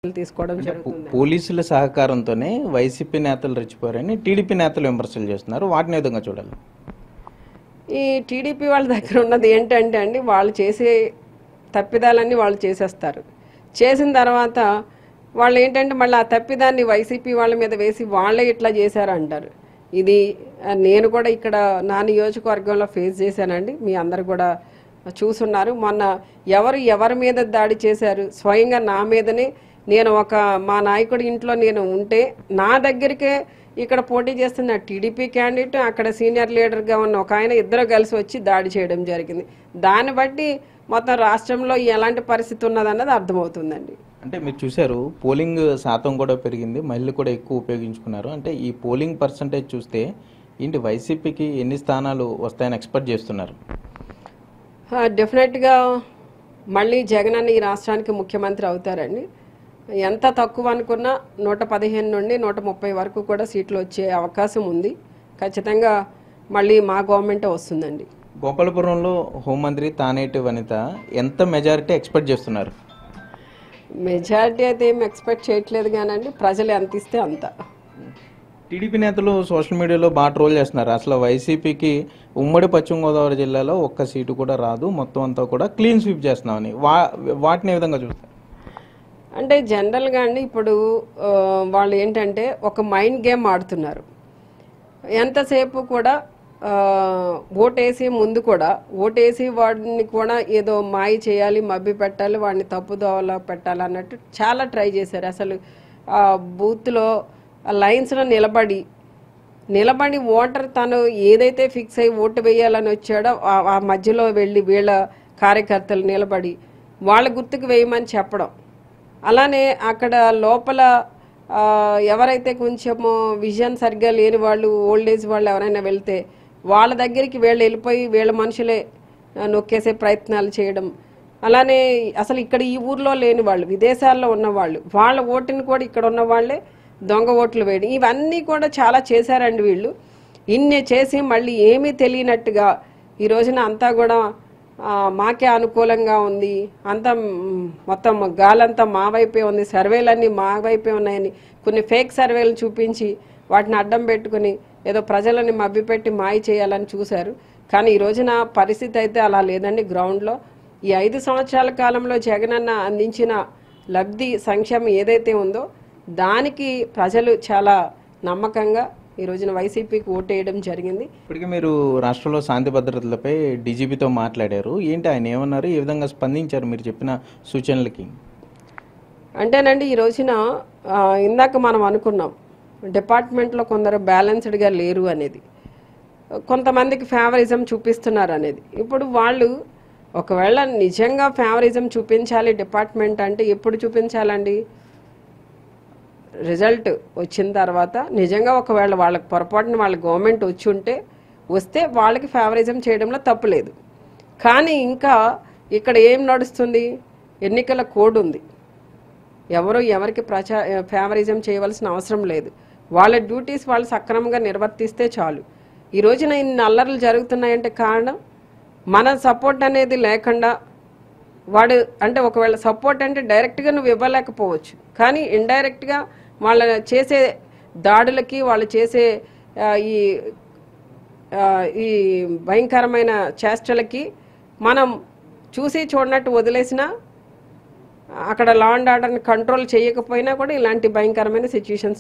తీసుకోవడం జరుగుతుంది. పోలీసుల సహకారంతోనే వైసీపీ నేతలు రెచ్చిపోయారని టీడీపీ నేతలు విమర్శలు చేస్తున్నారు. వాటిని విధంగా చూడాలి. ఈ టీడీపీ వాళ్ళ దగ్గర ఉన్నది ఏంటంటే అండి, వాళ్ళు చేసే తప్పిదాలన్నీ వాళ్ళు చేసేస్తారు. చేసిన తర్వాత వాళ్ళు ఏంటంటే మళ్ళీ ఆ తప్పిదాన్ని వైసీపీ వాళ్ళ మీద వేసి వాళ్ళే ఇట్లా చేశారు అంటారు. ఇది నేను కూడా ఇక్కడ నా నియోజకవర్గంలో ఫేస్ చేశానండి. మీ అందరు కూడా చూసున్నారు. మొన్న ఎవరి మీద దాడి చేశారు, స్వయంగా నా మీదనే. నేను మా నాయకుడి ఇంట్లో నేను ఉంటే నా దగ్గరికే ఇక్కడ పోటీ చేస్తున్న టీడీపీ క్యాండిడేట్, అక్కడ సీనియర్ లీడర్గా ఉన్న ఒక ఆయన, ఇద్దరు కలిసి వచ్చి దాడి చేయడం జరిగింది. దాన్ని బట్టి మొత్తం రాష్ట్రంలో ఎలాంటి పరిస్థితి ఉన్నదన్నది అర్థమవుతుందండి. అంటే మీరు చూశారు, పోలింగ్ శాతం కూడా పెరిగింది, మహిళలు కూడా ఎక్కువ ఉపయోగించుకున్నారు. అంటే ఈ పోలింగ్ పర్సంటేజ్ చూస్తే ఏంటి, వైసీపీకి ఎన్ని స్థానాలు వస్తాయని ఎక్స్పెక్ట్ చేస్తున్నారు? డెఫినెట్గా మళ్ళీ జగన్ అన్న ఈ రాష్ట్రానికి ముఖ్యమంత్రి అవుతారండి. ఎంత తక్కువ అనుకున్నా 115 నుండి 130 వరకు కూడా సీట్లు వచ్చే అవకాశం ఉంది. ఖచ్చితంగా మళ్ళీ మా గవర్నమెంటే వస్తుందండి. గోపాలపురంలో హోంమంత్రి తానేటి వనిత ఎంత మెజారిటీ ఎక్స్పెక్ట్ చేస్తున్నారు? మెజారిటీ అయితే ఏం ఎక్స్పెక్ట్ చేయట్లేదు కానండి, ప్రజలు ఎంత ఇస్తే అంత. టీడీపీ నేతలు సోషల్ మీడియాలో బాగా ట్రోల్ చేస్తున్నారు. అసలు వైసీపీకి ఉమ్మడి పశ్చిమ గోదావరి జిల్లాలో ఒక్క సీటు కూడా రాదు, మొత్తం అంతా కూడా క్లీన్ స్వీప్ చేస్తున్నామని. వాటిని ఏ విధంగా చూస్తారు? అంటే జనరల్గా అండి, ఇప్పుడు వాళ్ళు ఏంటంటే ఒక మైండ్ గేమ్ ఆడుతున్నారు. ఎంతసేపు కూడా ఓటేసి ముందు కూడా ఓటేసి వాడిని కూడా ఏదో మాయ చేయాలి, మభ్య పెట్టాలి, వాడిని తప్పుదోవలో పెట్టాలి అన్నట్టు చాలా ట్రై చేశారు. అసలు బూత్లో లైన్స్లో నిలబడి ఓటర్ తను ఏదైతే ఫిక్స్ అయ్యి ఓటు వేయాలని వచ్చాడో ఆ మధ్యలో వెళ్ళి వీళ్ళ కార్యకర్తలు నిలబడి వాళ్ళ గుర్తుకు వేయమని చెప్పడం. అలానే అక్కడ లోపల ఎవరైతే కొంచెము విజన్ సరిగ్గా లేని వాళ్ళు, ఓల్డ్ ఏజ్ వాళ్ళు ఎవరైనా వెళ్తే వాళ్ళ దగ్గరికి వెళ్ళిపోయి వీళ్ళ మనుషులే నొక్కేసే ప్రయత్నాలు చేయడం. అలానే అసలు ఇక్కడ ఈ ఊర్లో లేని వాళ్ళు, విదేశాల్లో ఉన్నవాళ్ళు, వాళ్ళ ఓటుని కూడా ఇక్కడ ఉన్న వాళ్ళే దొంగ ఓట్లు వేయడం, ఇవన్నీ కూడా చాలా చేశారండి వీళ్ళు. ఇన్ని చేసి మళ్ళీ ఏమీ తెలియనట్టుగా ఈ రోజున అంతా కూడా మాకే అనుకూలంగా ఉంది, అంతా మొత్తం గాలంతా మా వైపే ఉంది, సర్వేలన్నీ మా వైపే ఉన్నాయని కొన్ని ఫేక్ సర్వేలు చూపించి వాటిని అడ్డం పెట్టుకుని ఏదో ప్రజలని మభ్యపెట్టి మాయ చేయాలని చూశారు. కానీ ఈ రోజున పరిస్థితి అయితే అలా లేదండి. గ్రౌండ్లో ఈ 5 సంవత్సరాల కాలంలో జగనన్న అందించిన లబ్ధి, సంక్షేమం ఏదైతే ఉందో దానికి ప్రజలు చాలా నమ్మకంగా ఈ రోజున వైసీపీకి ఓటేయడం జరిగింది. ఇప్పటికీ మీరు రాష్ట్రంలో శాంతి భద్రతలపై డీజీపీతో మాట్లాడారు. ఏంటి, ఆయన ఏమన్నారు, ఏ విధంగా స్పందించారు మీరు చెప్పిన సూచనలకి? అంటేనండి, ఈ రోజున ఇందాక మనం అనుకున్నాం డిపార్ట్మెంట్లో కొందరు బ్యాలెన్స్డ్గా లేరు అనేది, కొంతమందికి ఫేవరిజం చూపిస్తున్నారు అనేది. ఇప్పుడు వాళ్ళు ఒకవేళ నిజంగా ఫేవరిజం చూపించాలి డిపార్ట్మెంట్ అంటే ఎప్పుడు చూపించాలండి? రిజల్ట్ వచ్చిన తర్వాత నిజంగా ఒకవేళ వాళ్ళకి పొరపాటున వాళ్ళ గవర్నమెంట్ వస్తే వాళ్ళకి ఫేవరిజం చేయడంలో తప్పు లేదు. కానీ ఇంకా ఇక్కడ ఏం నడుస్తుంది? ఎన్నికల కోడ్ ఉంది. ఎవరికి ఫేవరిజం చేయవలసిన అవసరం లేదు. వాళ్ళ డ్యూటీస్ వాళ్ళు సక్రమంగా నిర్వర్తిస్తే చాలు. ఈ రోజున ఇన్ని అల్లర్లు జరుగుతున్నాయంటే కారణం మన సపోర్ట్ అనేది లేకుండా, వాడు అంటే ఒకవేళ సపోర్ట్ అంటే డైరెక్ట్గా నువ్వు ఇవ్వలేకపోవచ్చు, కానీ ఇండైరెక్ట్గా వాళ్ళ చేసే దాడులకి, వాళ్ళు చేసే ఈ భయంకరమైన చేష్టలకి మనం చూసి చూడనట్టు వదిలేసినా, అక్కడ లా అండ్ ఆర్డర్ని కంట్రోల్ చేయకపోయినా కూడా ఇలాంటి భయంకరమైన సిచ్యువేషన్స్